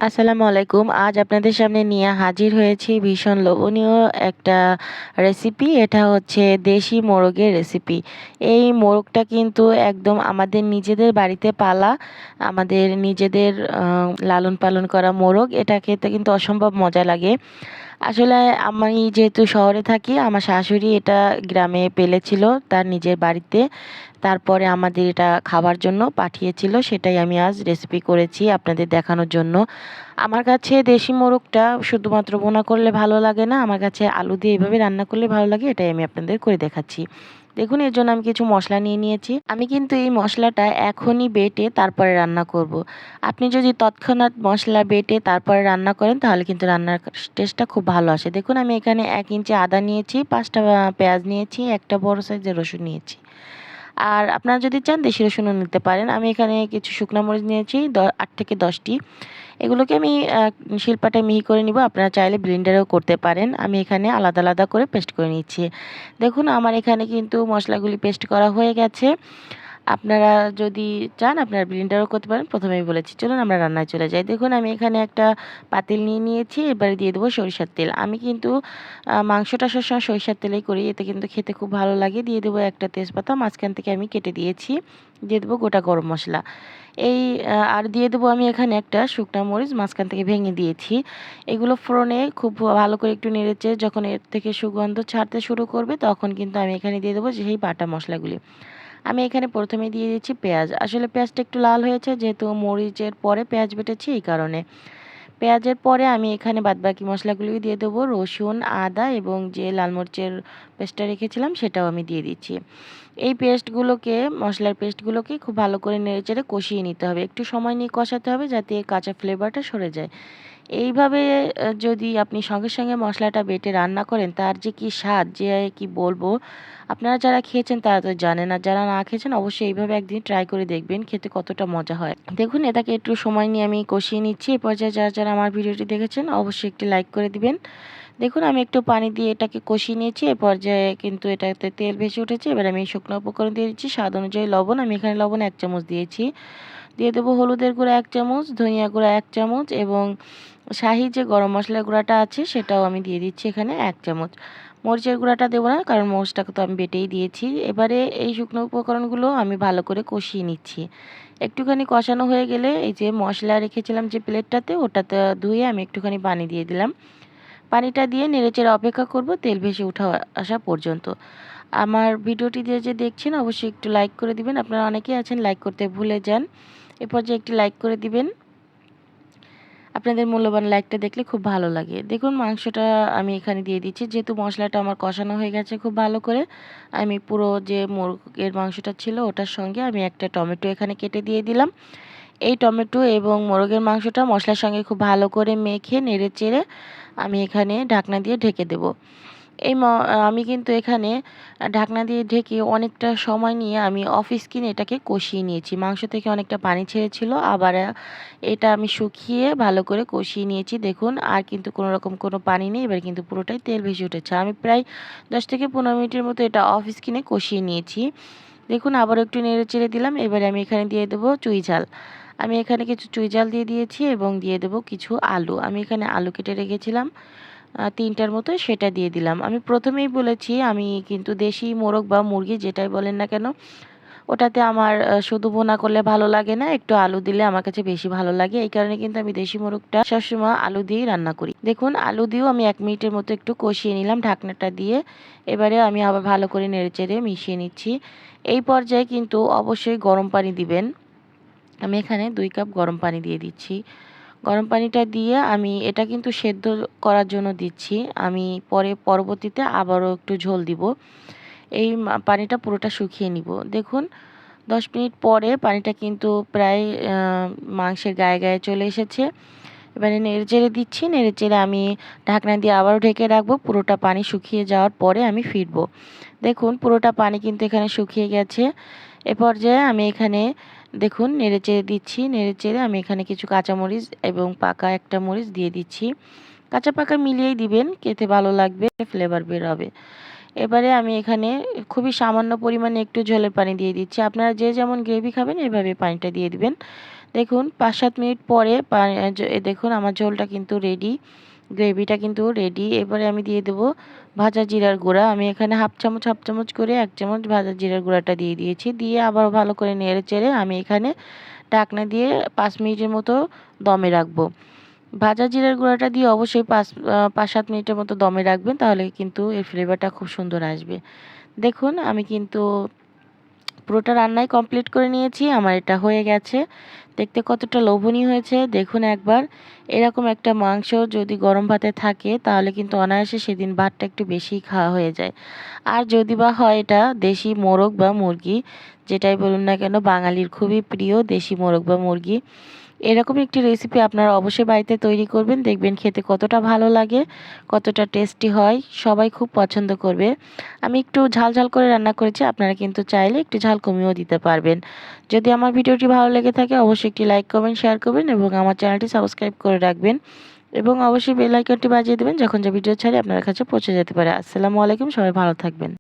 আসসালামু আলাইকুম। আজ আপনাদের সামনে নিয়ে হাজির হয়েছি ভীষণ লোভনীয় একটা রেসিপি। এটা হচ্ছে দেশি মোরগের রেসিপি। এই মোরগটা কিন্তু একদম আমাদের নিজেদের বাড়িতে পালা, আমাদের নিজেদের লালন পালন করা মোরগ। এটা খেতে কিন্তু অসম্ভব মজা লাগে। আসলে আমি যেহেতু শহরে থাকি, আমার শাশুড়ি এটা গ্রামে পেলেছিল তার নিজের বাড়িতে। তারপরে আমাদের এটা খাবার জন্য পাঠিয়েছিল, সেটাই আমি আজ রেসিপি করেছি আপনাদের দেখানোর জন্য। আমার কাছে দেশি মোরগটা শুধুমাত্র ভুনা করলে ভালো লাগে না, আমার কাছে আলু দিয়ে এভাবে রান্না করলে ভালো লাগে। এটাই আমি আপনাদের করে দেখাচ্ছি। দেখুন, এর জন্য আমি কিছু মশলা নিয়ে নিয়েছি। আমি কিন্তু এই মশলাটা এখনই বেটে তারপরে রান্না করব। আপনি যদি তৎক্ষণাৎ মশলা বেটে তারপরে রান্না করেন তাহলে কিন্তু রান্নার টেস্টটা খুব ভালো আসে। দেখুন, আমি এখানে 1 ইঞ্চি আদা নিয়েছি, 5টা পেঁয়াজ নিয়েছি, একটা বড় সাইজের রসুন নিয়েছি। আর আপনারা যদি চান দেশি রসুনও নিতে পারেন। আমি এখানে কিছু শুকনো মরিচ নিয়েছি 8 থেকে 10টি। এগুলোকে আমি শিলপাটায় মিহি করে নিব। আপনারা চাইলে ব্লেন্ডারেও করতে পারেন। আমি এখানে আলাদা আলাদা করে পেস্ট করে নিচ্ছি। দেখুন, আমার এখানে কিন্তু মশলাগুলি পেস্ট করা হয়ে গেছে। আপনারা যদি চান আপনারা ব্লেন্ডারও করতে পারেন। প্রথমেই বলেছি, চলুন আমরা রান্নায় চলে যাই। দেখুন, আমি এখানে একটা পাতিল নিয়ে নিয়েছি। এবারে দিয়ে দেবো সরিষার তেল। আমি কিন্তু মাংসটা সবসময় সরিষার তেলেই করি, এতে কিন্তু খেতে খুব ভালো লাগে। দিয়ে দেবো একটা তেজপাতা, মাঝখান থেকে আমি কেটে দিয়েছি। দিয়ে দেবো গোটা গরম মশলা। এই আর দিয়ে দেবো আমি এখানে একটা শুকনা মরিচ মাঝখান থেকে ভেঙে দিয়েছি। এগুলো ফোড়নে খুব ভালো করে একটু নেড়েচেড়ে যখন এর থেকে সুগন্ধ ছাড়তে শুরু করবে তখন কিন্তু আমি এখানে দিয়ে দেবো সেই বাটা মশলাগুলি। আমি এখানে প্রথমে দিয়ে দিচ্ছি পেঁয়াজ। আসলে পেঁয়াজটা একটু লাল হয়েছে যেহেতু মরিচের পরে পেঁয়াজ বেটেছি, এই কারণে। পেঁয়াজের পরে আমি এখানে বাদবাকি মশলাগুলি দিয়ে দেবো, রসুন, আদা এবং যে লাল মরিচের পেস্টটা রেখেছিলাম সেটাও আমি দিয়ে দিচ্ছি। এই পেস্টগুলোকে, মশলার পেস্টগুলোকে খুব ভালো করে নেড়েচেড়ে কষিয়ে নিতে হবে। একটু সময় নিয়ে কষাতে হবে যাতে কাঁচা ফ্লেভারটা সরে যায়। এইভাবে যদি আপনি সঙ্গে সঙ্গে মশলাটা বেটে রান্না করেন তার যে কি স্বাদ, যে কি বলবো। আপনারা যারা খেয়েছেন তারা তো জানেন, আর যারা না খেয়েছেন অবশ্যই এইভাবে একদিন ট্রাই করে দেখবেন খেতে কতটা মজা হয়। দেখুন, এটাকে একটু সময় নিয়ে আমি কষিয়ে নিচ্ছি। এই পর্যায়ে যারা যারা আমার ভিডিওটি দেখেছেন অবশ্যই একটি লাইক করে দিবেন। দেখুন, আমি একটু পানি দিয়ে এটাকে কষিয়ে নিয়েছি। এই পর্যায়ে কিন্তু এটাতে তেল ভেসে উঠেছে। এবার আমি শুকনো উপকরণ দিয়ে দিচ্ছি, স্বাদ অনুযায়ী লবণ। আমি এখানে লবণ 1 চামচ দিয়েছি। দিয়ে দেবো হলুদের গুঁড়া 1 চামচ, ধনিয়া গুঁড়া 1 চামচ এবং শাহি যে গরম মশলার গুঁড়াটা আছে সেটাও আমি দিয়ে দিচ্ছি এখানে 1 চামচ। মরিচের গুঁড়াটা দেবো না, কারণ মরিচটাকে তো আমি বেটেই দিয়েছি। এবারে এই শুকনো উপকরণগুলো আমি ভালো করে কষিয়ে নিচ্ছি। একটুখানি কষানো হয়ে গেলে এই যে মশলা রেখেছিলাম যে প্লেটটাতে, ওটাতে ধুয়ে আমি একটুখানি পানি দিয়ে দিলাম। পানিটা দিয়ে নেড়েচেড়ে অপেক্ষা করব তেল ভেসে আসা পর্যন্ত। আমার ভিডিওটি যে দেখছেন অবশ্যই একটু লাইক করে দিবেন। আপনারা অনেকেই আছেন লাইক করতে ভুলে যান। এ পর্যায়ে একটি লাইক করে দিবেন। আপনাদের মূল্যবান লাইকটা দেখলে খুব ভালো লাগে। দেখুন, মাংসটা আমি এখানে দিয়ে দিচ্ছি। যেহেতু মশলাটা আমার কষানো হয়ে গেছে খুব ভালো করে, আমি পুরো যে মুরগের মাংসটা ছিল ওটার সঙ্গে আমি একটা টমেটো এখানে কেটে দিয়ে দিলাম। এই টমেটো এবং মোরগের মাংসটা মশলার সঙ্গে খুব ভালো করে মেখে নেড়েচেড়ে আমি এখানে ঢাকনা দিয়ে ঢেকে দেব। আমি কিন্তু এখানে ঢাকনা দিয়ে ঢেকে অনেকটা সময় নিয়ে আমি অফ স্ক্রিনে এটাকে কষিয়ে নিয়েছি। মাংস থেকে অনেকটা পানি ছেড়েছিল, আবার এটা আমি শুকিয়ে ভালো করে কষিয়ে নিয়েছি। দেখুন, আর কিন্তু কোনো রকম কোনো পানি নেই। এবার কিন্তু পুরোটাই তেল ভেসে উঠেছে। আমি প্রায় 10 থেকে 15 মিনিটের মতো এটা অফ স্ক্রিনে কষিয়ে নিয়েছি। দেখুন, আবারও একটু নেড়ে চেড়ে দিলাম। এবারে আমি এখানে দিয়ে দেবো চুই ঝাল। আমি এখানে কিছু চুই ঝাল দিয়ে দিয়েছি এবং দিয়ে দেবো কিছু আলু। আমি এখানে আলু কেটে রেখেছিলাম 3টার মতো, সেটা দিয়ে দিলাম। আমি প্রথমেই বলেছি আমি কিন্তু দেশি মোরগ বা মুরগি যেটাই বলেন না কেন, ওটাতে আমার শুধু ভুনা করলে ভালো লাগে না, একটু আলু দিলে আমার কাছে বেশি ভালো লাগে। এই কারণে কিন্তু আমি দেশি মোরগটা সবসময় আলু দিয়েই রান্না করি। দেখুন, আলু দিয়েও আমি 1 মিনিটের মতো একটু কষিয়ে নিলাম ঢাকনাটা দিয়ে। এবারে আমি আবার ভালো করে নেড়েচেড়ে মিশিয়ে নিচ্ছি। এই পর্যায়ে কিন্তু অবশ্যই গরম পানি দিবেন। আমি এখানে 2 কাপ গরম পানি দিয়ে দিচ্ছি। গরম পানিটা দিয়ে আমি এটা কিন্তু সেদ্ধ করার জন্য দিচ্ছি। আমি পরবর্তীতে আবারও একটু ঝোল দিব। এই পানিটা পুরোটা শুকিয়ে নিব। দেখুন, 10 মিনিট পরে পানিটা কিন্তু প্রায় মাংসের গায়ে গায়ে চলে এসেছে। এবারে নেড়েচেড়ে দিচ্ছি। নেড়েচেড়ে আমি ঢাকনা দিয়ে আবারও ঢেকে রাখবো। পুরোটা পানি শুকিয়ে যাওয়ার পরে আমি ফিরবো। দেখুন, পুরোটা পানি কিন্তু এখানে শুকিয়ে গেছে। এ পর্যায়ে আমি এখানে দেখুন নেড়েচেড়ে দিচ্ছি। নেড়েচেড়ে আমি এখানে কিছু কাঁচামরিচ এবং পাকা একটা মরিচ দিয়ে দিচ্ছি। কাঁচা পাকা মিলিয়েই দিবেন, খেতে ভালো লাগবে, ফ্লেভার বের হবে। এবারে আমি এখানে খুবই সামান্য পরিমাণে একটু ঝোলের পানি দিয়ে দিচ্ছি। আপনারা যে যেমন গ্রেভি খাবেন এভাবে পানিটা দিয়ে দিবেন। দেখুন 5-7 মিনিট পরে দেখুন আমার ঝোলটা কিন্তু রেডি, গ্রেভিটা কিন্তু রেডি। এবারে আমি দিয়ে দেবো ভাজা জিরার গুঁড়া। আমি এখানে হাফ চামচ করে 1 চামচ ভাজা জিরার গুঁড়াটা দিয়ে দিয়েছি। দিয়ে আবার ভালো করে নেড়ে চেড়ে আমি এখানে ঢাকনা দিয়ে 5 মিনিটের মতো দমে রাখবো। ভাজা জিরার গুঁড়াটা দিয়ে অবশ্যই 5-7 মিনিটের মতো দমে রাখবেন, তাহলে কিন্তু এর ফ্লেভারটা খুব সুন্দর আসবে। দেখুন আমি কিন্তু পুরোটা রান্নাই কমপ্লিট করে নিয়েছি। আমার এটা হয়ে গেছে। দেখতে কতটা লোভনীয় হয়েছে দেখুন একবার। এরকম একটা মাংস যদি গরম ভাতে থাকে তাহলে কিন্তু অনায়াসে সেদিন ভাতটা একটু বেশিই খাওয়া হয়ে যায়। আর যদি বা হয় এটা দেশি মোরগ বা মুরগি, যেটাই বলুন না কেন বাঙালির খুবই প্রিয় দেশি মোরগ বা মুরগি। এরকম একটি রেসিপি আপনারা অবশ্যই বাড়িতে তৈরি করবেন, দেখবেন খেতে কতটা ভালো লাগে, কতটা টেস্টি হয়, সবাই খুব পছন্দ করবে। আমি একটু ঝাল ঝাল করে রান্না করেছি, আপনারা কিন্তু চাইলে একটু ঝাল কমিয়েও দিতে পারবেন। যদি আমার ভিডিওটি ভালো লেগে থাকে অবশ্যই একটি লাইক করবেন, শেয়ার করবেন এবং আমার চ্যানেলটি সাবস্ক্রাইব করে রাখবেন এবং অবশ্যই বেল আইকনটি বাজিয়ে দেবেন, যখন যে ভিডিও ছাড়ি আপনার কাছে পৌঁছে যেতে পারে। আসসালামু আলাইকুম, সবাই ভালো থাকবেন।